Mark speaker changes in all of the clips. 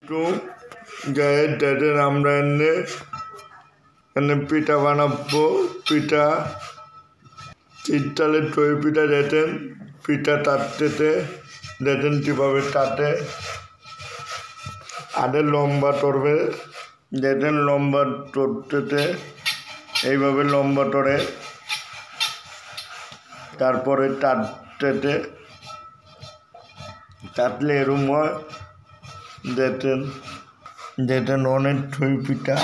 Speaker 1: তো যাই দেখেন আমরা এনে পিঠা বানাবো। পিঠা শীতকালে দই পিঠা দেখেন পিঠা টাটতেতে দেখেন কীভাবে টাটে। আগে লম্বা টরবে দেখেন লম্বা টরতেতে এইভাবে লম্বা টরে তারপরে টাটতেতে টাটলে এরম হয়। দেখেন অনেক দই পিঠা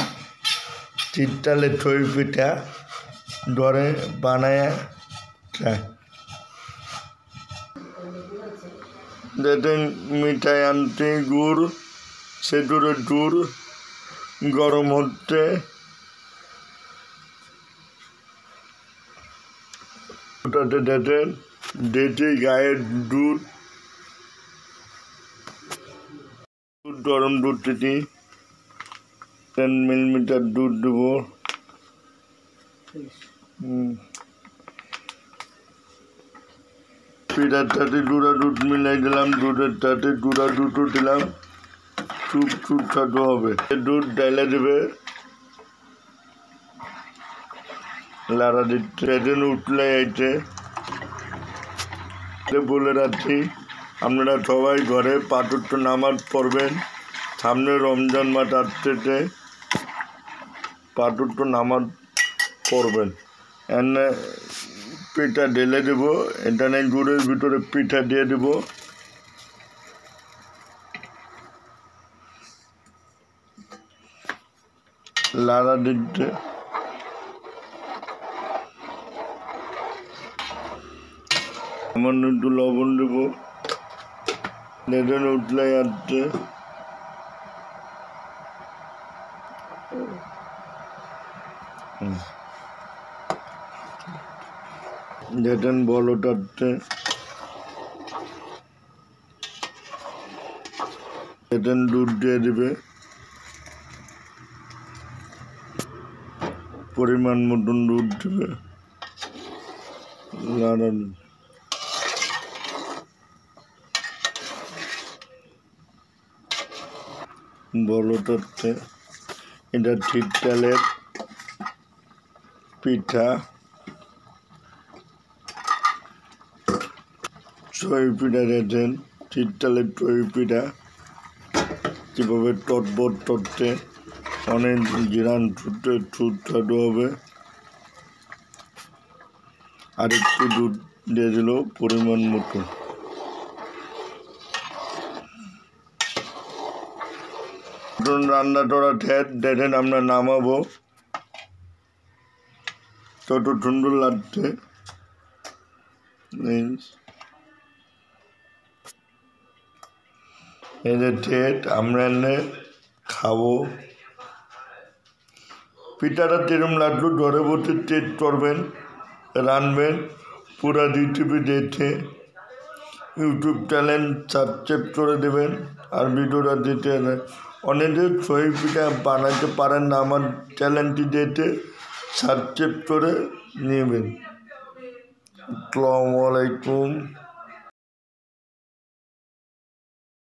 Speaker 1: শীতকালে দই পিঠা ধরে বানায় খায়। দেখেন মিঠাই আনতে গুড় সেদুরে গুড় গরম হচ্ছে ওটাতে দেখেন ডেটে গায়ের দুধ গরম দুধ দিতে 10 মিলিমিটার দুধ দেবো। পিঠার সাথে গুঁড়া দুধ মিলাই দিলাম, দুধের সাথে গুঁড়া দুধও দিলাম, খুব সুস্বাদু হবে। দুধ ডাইলে দেবে লাড়া দিচ্ছে সেদিন উঠলে এইছে বলে রাখছি আপনারা সবাই ঘরে পাঁচওয়াক্ত নামাজ পড়বেন। সামনে রমজান মাস আসতেছে, পাঁচওয়াক্ত নামাজ পড়বেন। এনে পিঠা ঢেলে দেবো, এখানে গুড়ের ভিতরে পিঠা দিয়ে দেবো। লাড়া দিচ্ছে সামান্য একটু লবণ দেবো, নেড়ে উঠলে আসছে দেখেন বল ওঠাচ্ছে। দেখেন দুধ দিয়ে দেবে পরিমাণ মতন দুধ দেবে। লাড়া বল ওঠাচ্ছে। এটা শীতকালের পিঠা দই পিঠা দেখেন শীতকালের দই পিঠা কীভাবে টটবট টটতে অনেক জিরান ছুটতে সুস্বাদু হবে। আর একটু দুধ দিয়ে দিল পরিমাণ মতো। রান্না করা ঠেট দেখেন আমরা নামাবো, কত সুন্দর লাগছে। এই যে ঠেট আমরা এনে খাবো। পিঠাটা যেরকম লাগলো ঘরে বসে টেস্ট করবেন, রানবেন। পুরা ইউটিউবে দেখে ইউটিউব চ্যানেল সাবস্ক্রাইব করে দেবেন। আর ভিডিওটা দিতে অনেকে দই পিঠা বানাতে পারেন না, আমার চ্যানেলটি দেখে সাবস্ক্রাইব করে নেবেন। আসসালামু আলাইকুম।